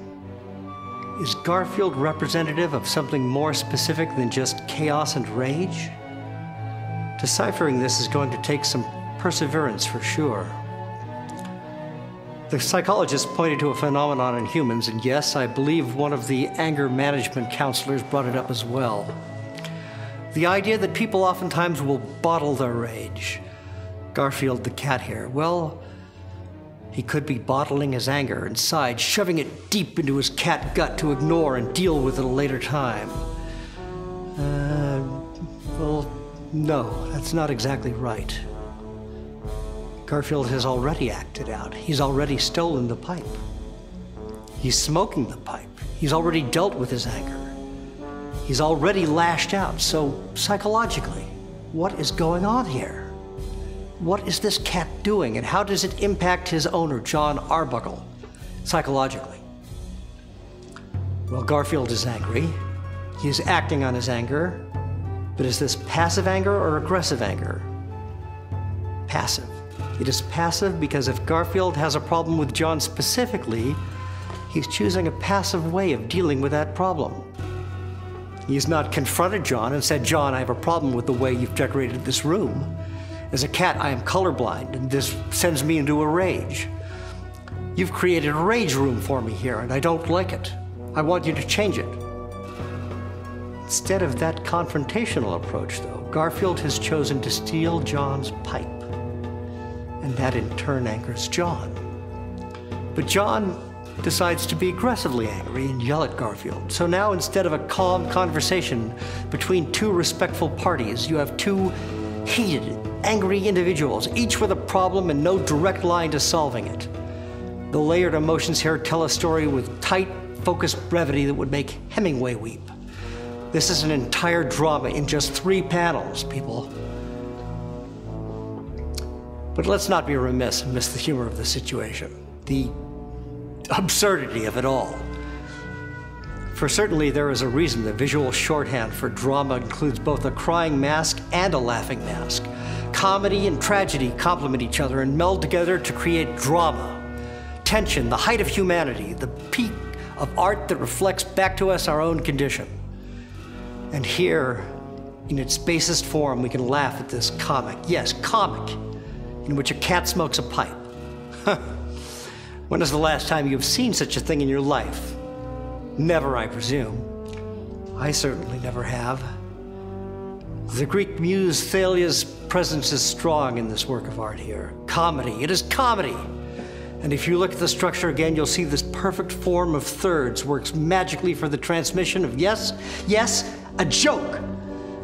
Is Garfield representative of something more specific than just chaos and rage? Deciphering this is going to take some perseverance for sure. The psychologist pointed to a phenomenon in humans, and yes, I believe one of the anger management counselors brought it up as well. The idea that people oftentimes will bottle their rage. Garfield the cat here, well, he could be bottling his anger inside, shoving it deep into his cat gut to ignore and deal with at a later time. Well, no, that's not exactly right. Garfield has already acted out. He's already stolen the pipe. He's smoking the pipe. He's already dealt with his anger. He's already lashed out. So psychologically, what is going on here? What is this cat doing, and how does it impact his owner, John Arbuckle, psychologically? Well, Garfield is angry. He is acting on his anger. But is this passive anger or aggressive anger? Passive. It is passive because if Garfield has a problem with John specifically, he's choosing a passive way of dealing with that problem. He's not confronted John and said, John, I have a problem with the way you've decorated this room. As a cat, I am colorblind, and this sends me into a rage. You've created a rage room for me here, and I don't like it. I want you to change it. Instead of that confrontational approach, though, Garfield has chosen to steal John's pipe. And that in turn angers John. But John decides to be aggressively angry and yell at Garfield. So now instead of a calm conversation between two respectful parties, you have two heated, angry individuals, each with a problem and no direct line to solving it. The layered emotions here tell a story with tight, focused brevity that would make Hemingway weep. This is an entire drama in just 3 panels, people. But let's not be remiss and miss the humor of the situation, the absurdity of it all. For certainly there is a reason the visual shorthand for drama includes both a crying mask and a laughing mask. Comedy and tragedy complement each other and meld together to create drama. Tension, the height of humanity, the peak of art that reflects back to us our own condition. And here, in its basest form, we can laugh at this comic, yes, comic, in which a cat smokes a pipe. When is the last time you've seen such a thing in your life? Never, I presume. I certainly never have. The Greek muse Thalia's presence is strong in this work of art here. Comedy, it is comedy. And if you look at the structure again, you'll see this perfect form of thirds works magically for the transmission of, yes, a joke.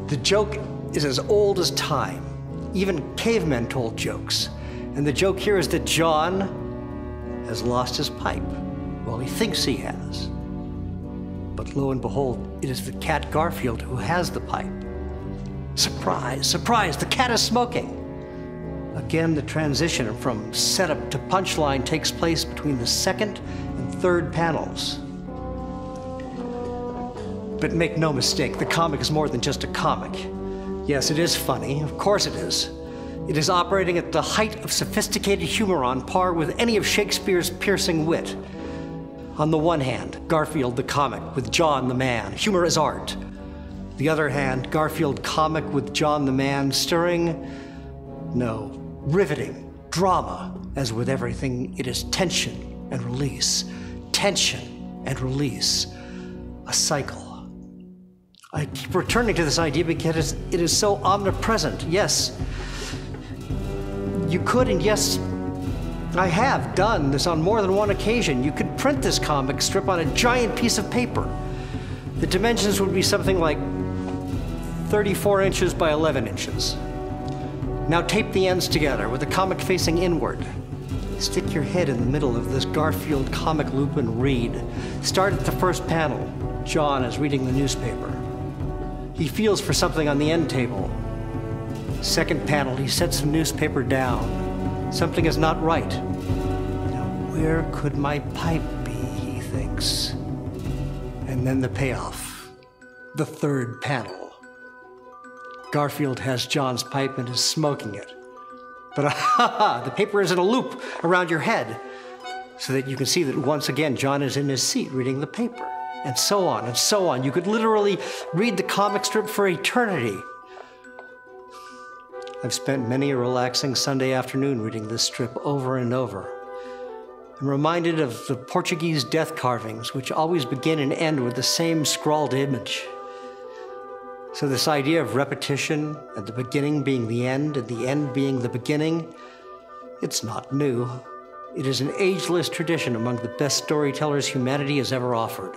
The joke is as old as time. Even cavemen told jokes. And the joke here is that John has lost his pipe. Well, he thinks he has. But lo and behold, it is the cat Garfield who has the pipe. Surprise, surprise, the cat is smoking. Again, the transition from setup to punchline takes place between the second and third panels. But make no mistake, the comic is more than just a comic. Yes, it is funny, of course it is. It is operating at the height of sophisticated humor on par with any of Shakespeare's piercing wit. On the one hand, Garfield the comic with John the man, humor is art. The other hand, Garfield comic with John the man, riveting, drama. As with everything, it is tension and release, a cycle. I keep returning to this idea because it is so omnipresent. Yes, you could, and yes, I have done this on more than one occasion. You could print this comic strip on a giant piece of paper. The dimensions would be something like 34 inches by 11 inches. Now tape the ends together with the comic facing inward. Stick your head in the middle of this Garfield comic loop and read. Start at the first panel. John is reading the newspaper. He feels for something on the end table. Second panel, he sets the newspaper down. Something is not right. Now, where could my pipe be, he thinks. And then the payoff. The third panel. Garfield has John's pipe and is smoking it. But the paper is in a loop around your head so that you can see that once again John is in his seat reading the paper. And so on and so on. You could literally read the comic strip for eternity. I've spent many a relaxing Sunday afternoon reading this strip over and over. I'm reminded of the Portuguese death carvings, which always begin and end with the same scrawled image. So this idea of repetition, and the beginning being the end, and the end being the beginning, it's not new. It is an ageless tradition among the best storytellers humanity has ever offered.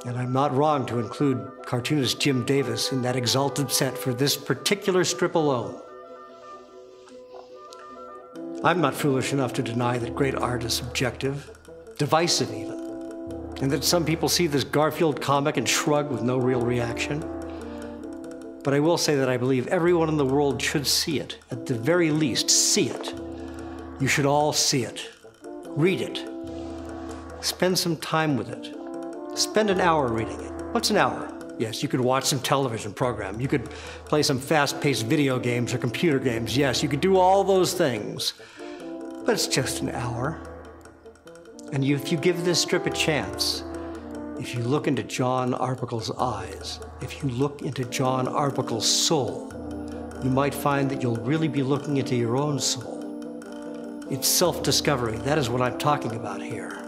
And I'm not wrong to include cartoonist Jim Davis in that exalted set for this particular strip alone. I'm not foolish enough to deny that great art is subjective, divisive even, and that some people see this Garfield comic and shrug with no real reaction. But I will say that I believe everyone in the world should see it, at the very least, see it. You should all see it. Read it. Spend some time with it. Spend an hour reading it. What's an hour? Yes, you could watch some television program. You could play some fast-paced video games or computer games. Yes, you could do all those things. But it's just an hour. And if you give this strip a chance, if you look into John Arbuckle's eyes, if you look into John Arbuckle's soul, you might find that you'll really be looking into your own soul. It's self-discovery. That is what I'm talking about here.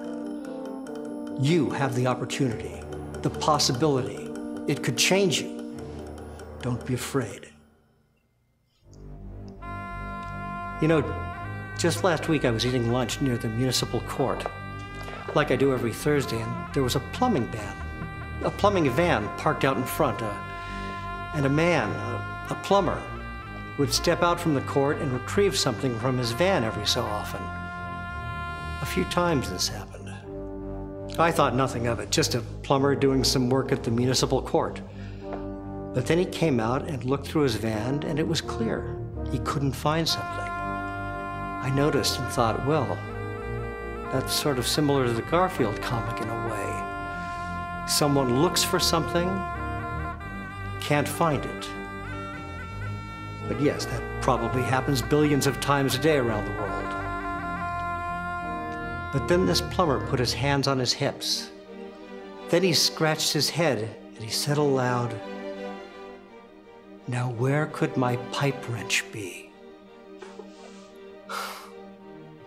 You have the opportunity, the possibility. It could change you. Don't be afraid. You know, just last week I was eating lunch near the municipal court, like I do every Thursday, and there was a plumbing van parked out in front, and a man, a plumber, would step out from the court and retrieve something from his van every so often. A few times this happened. I thought nothing of it, just a plumber doing some work at the municipal court. But then he came out and looked through his van, and it was clear. He couldn't find something. I noticed and thought, well, that's sort of similar to the Garfield comic in a way. Someone looks for something, can't find it. But yes, that probably happens billions of times a day around the world. But then this plumber put his hands on his hips. Then he scratched his head and he said aloud, "Now where could my pipe wrench be?"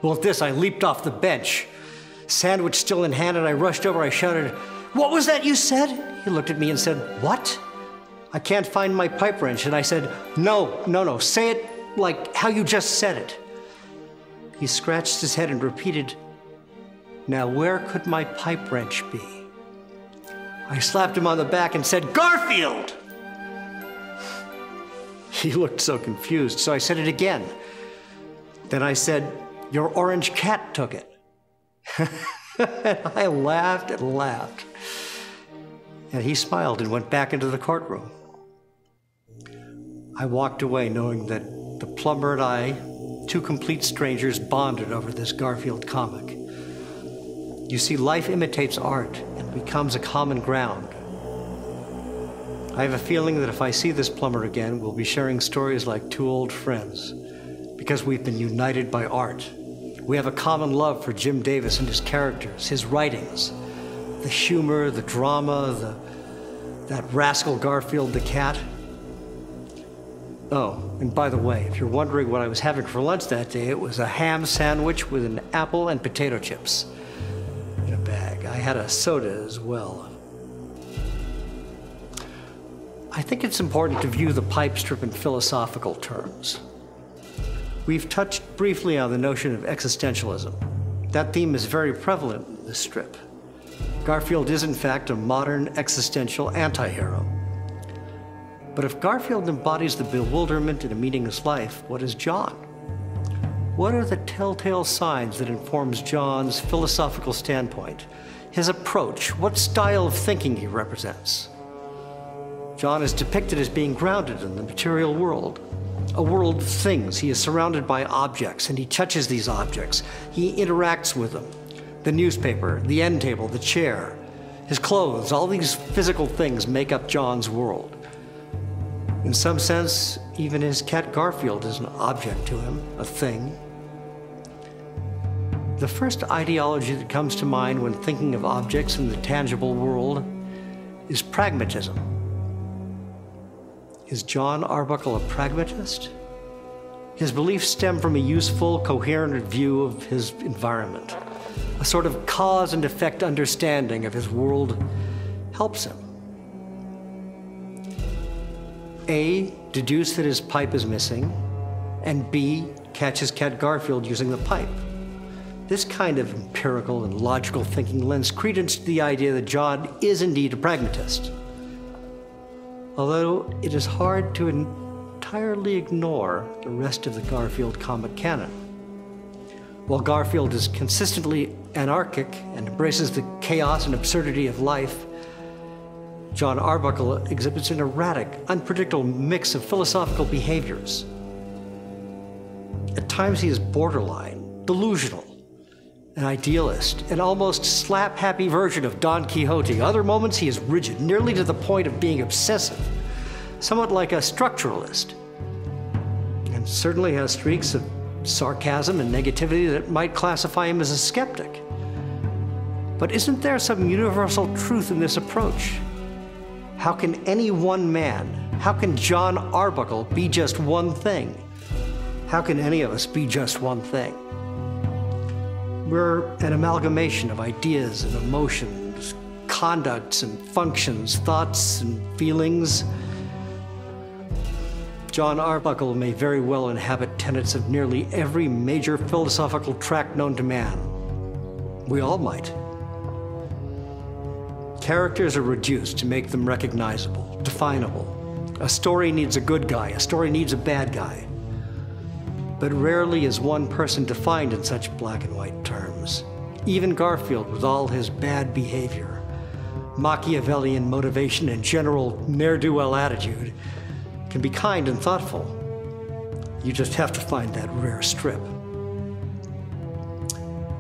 Well, at this, I leaped off the bench, sandwich still in hand, and I rushed over. I shouted, "What was that you said?" He looked at me and said, "What?" "I can't find my pipe wrench." And I said, No, say it like how you just said it." He scratched his head and repeated, "Now where could my pipe wrench be?" I slapped him on the back and said, "Garfield!" He looked so confused, so I said it again. Then I said, "Your orange cat took it." And I laughed and laughed. And he smiled and went back into the courtroom. I walked away knowing that the plumber and I, two complete strangers, bonded over this Garfield comic. You see, life imitates art and becomes a common ground. I have a feeling that if I see this plumber again, we'll be sharing stories like two old friends, because we've been united by art. We have a common love for Jim Davis and his characters, his writings, the humor, the drama, that rascal Garfield the cat. Oh, and by the way, if you're wondering what I was having for lunch that day, it was a ham sandwich with an apple and potato chips in a bag. I had a soda as well. I think it's important to view the pipe strip in philosophical terms. We've touched briefly on the notion of existentialism. That theme is very prevalent in this strip. Garfield is, in fact, a modern existential anti-hero. But if Garfield embodies the bewilderment in a meaningless life, what is John? What are the telltale signs that informs John's philosophical standpoint, his approach, what style of thinking he represents? John is depicted as being grounded in the material world, a world of things. He is surrounded by objects, and he touches these objects. He interacts with them. The newspaper, the end table, the chair, his clothes, all these physical things make up John's world. In some sense, even his cat Garfield is an object to him, a thing. The first ideology that comes to mind when thinking of objects in the tangible world is pragmatism. Is John Arbuckle a pragmatist? His beliefs stem from a useful, coherent view of his environment. A sort of cause and effect understanding of his world helps him. A, deduce that his pipe is missing, and B, catch his cat Garfield using the pipe. This kind of empirical and logical thinking lends credence to the idea that John is indeed a pragmatist. Although it is hard to entirely ignore the rest of the Garfield comic canon. While Garfield is consistently anarchic and embraces the chaos and absurdity of life, John Arbuckle exhibits an erratic, unpredictable mix of philosophical behaviors. At times he is borderline, delusional, an idealist, an almost slap-happy version of Don Quixote. Other moments he is rigid, nearly to the point of being obsessive, somewhat like a structuralist, and certainly has streaks of sarcasm and negativity that might classify him as a skeptic. But isn't there some universal truth in this approach? How can any one man, how can John Arbuckle be just one thing? How can any of us be just one thing? We're an amalgamation of ideas and emotions, conducts and functions, thoughts and feelings. John Arbuckle may very well inhabit tenets of nearly every major philosophical tract known to man. We all might. Characters are reduced to make them recognizable, definable. A story needs a good guy, a story needs a bad guy. But rarely is one person defined in such black and white terms. Even Garfield, with all his bad behavior, Machiavellian motivation, and general ne'er-do-well attitude, can be kind and thoughtful. You just have to find that rare strip.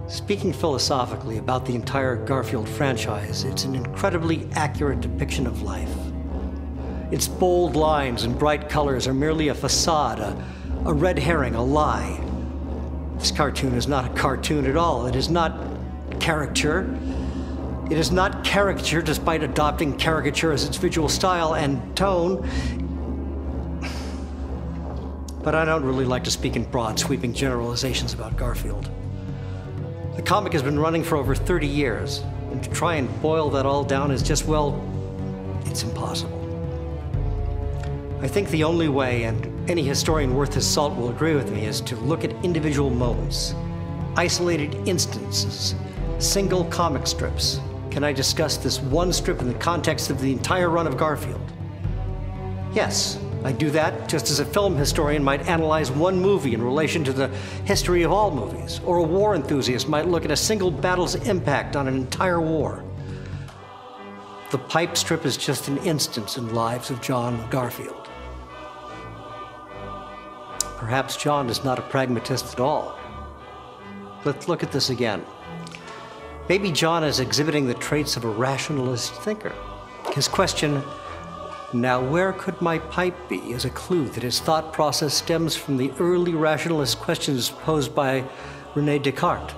Speaking philosophically about the entire Garfield franchise, it's an incredibly accurate depiction of life. Its bold lines and bright colors are merely a facade, a red herring, a lie. This cartoon is not a cartoon at all. It is not caricature. It is not caricature despite adopting caricature as its visual style and tone. But I don't really like to speak in broad, sweeping generalizations about Garfield. The comic has been running for over 30 years, and to try and boil that all down is just, well, it's impossible. I think the only way, and any historian worth his salt will agree with me, is to look at individual moments, isolated instances, single comic strips. Can I discuss this one strip in the context of the entire run of Garfield? Yes, I do that just as a film historian might analyze one movie in relation to the history of all movies, or a war enthusiast might look at a single battle's impact on an entire war. The pipe strip is just an instance in the lives of John Garfield. Perhaps John is not a pragmatist at all. Let's look at this again. Maybe John is exhibiting the traits of a rationalist thinker. His question, "Now where could my pipe be?" is a clue that his thought process stems from the early rationalist questions posed by René Descartes.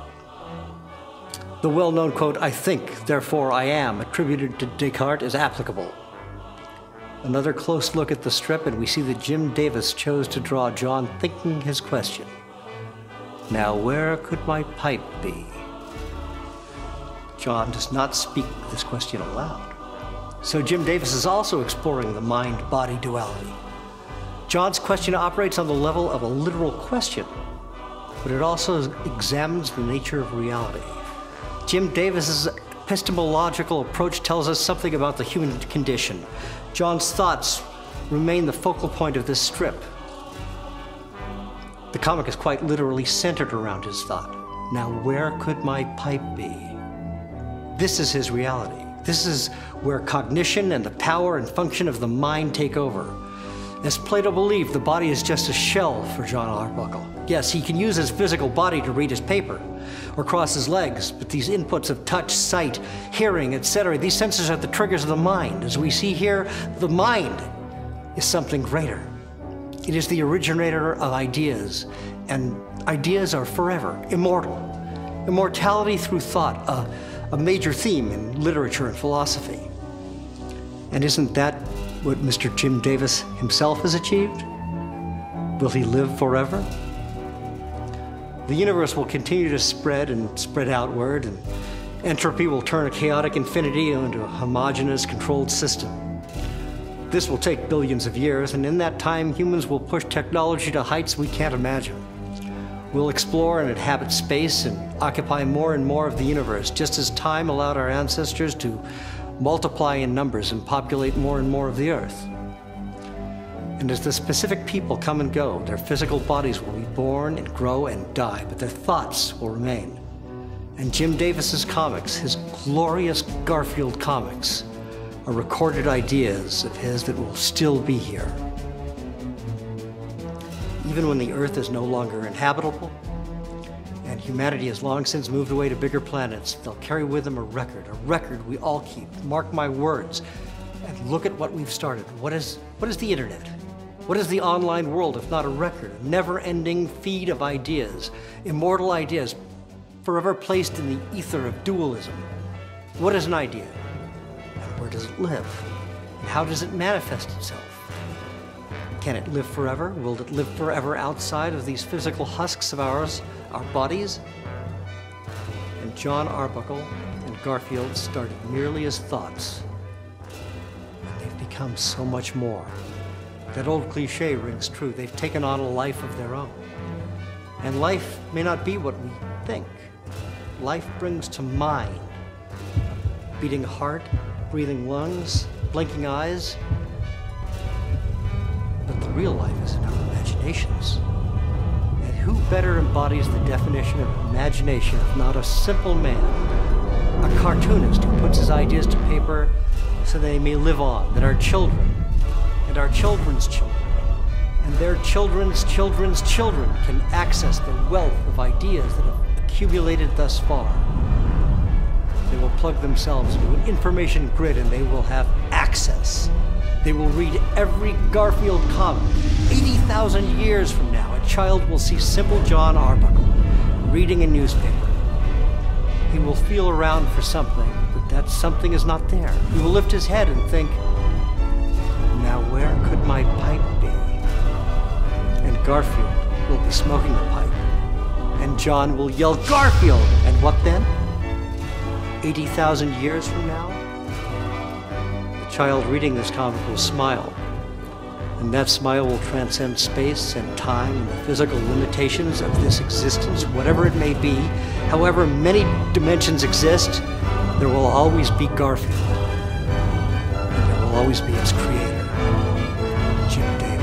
The well-known quote, "I think, therefore I am," attributed to Descartes is applicable. Another close look at the strip and we see that Jim Davis chose to draw John thinking his question. "Now where could my pipe be?" John does not speak this question aloud. So Jim Davis is also exploring the mind-body duality. John's question operates on the level of a literal question, but it also examines the nature of reality. Jim Davis's epistemological approach tells us something about the human condition. John's thoughts remain the focal point of this strip. The comic is quite literally centered around his thought. Now where could my pipe be? This is his reality. This is where cognition and the power and function of the mind take over. As Plato believed, the body is just a shell for John Arbuckle. Yes, he can use his physical body to read his paper or cross his legs, but these inputs of touch, sight, hearing, etc., these senses are the triggers of the mind. As we see here, the mind is something greater. It is the originator of ideas, and ideas are forever, immortal. Immortality through thought, a major theme in literature and philosophy. And isn't that what Mr. Jim Davis himself has achieved? Will he live forever? The universe will continue to spread and spread outward, and entropy will turn a chaotic infinity into a homogeneous, controlled system. This will take billions of years, and in that time, humans will push technology to heights we can't imagine. We'll explore and inhabit space and occupy more and more of the universe, just as time allowed our ancestors to multiply in numbers and populate more and more of the earth. And as the specific people come and go, their physical bodies will be born and grow and die, but their thoughts will remain. And Jim Davis's comics, his glorious Garfield comics, are recorded ideas of his that will still be here. Even when the Earth is no longer inhabitable, and humanity has long since moved away to bigger planets, they'll carry with them a record we all keep. Mark my words, and look at what we've started. What is the internet? What is the online world if not a record, a never-ending feed of ideas, immortal ideas, forever placed in the ether of dualism? What is an idea? And where does it live? And how does it manifest itself? Can it live forever? Will it live forever outside of these physical husks of ours, our bodies? And John Arbuckle and Garfield started merely as thoughts, and they've become so much more. That old cliche rings true. They've taken on a life of their own. And life may not be what we think. Life brings to mind beating heart, breathing lungs, blinking eyes. But the real life is in our imaginations. And who better embodies the definition of imagination if not a simple man, a cartoonist who puts his ideas to paper so they may live on, that our children and our children's children and their children's children's children can access the wealth of ideas that have accumulated thus far. They will plug themselves into an information grid and they will have access. They will read every Garfield comic. 80,000 years from now, a child will see simple John Arbuckle reading a newspaper. He will feel around for something, but that something is not there. He will lift his head and think, now where could my pipe be? And Garfield will be smoking a pipe. And John will yell, Garfield! And what then? 80,000 years from now? The child reading this comic will smile. And that smile will transcend space and time and the physical limitations of this existence, whatever it may be. However many dimensions exist, there will always be Garfield. And there will always be its creator, Jim Davis.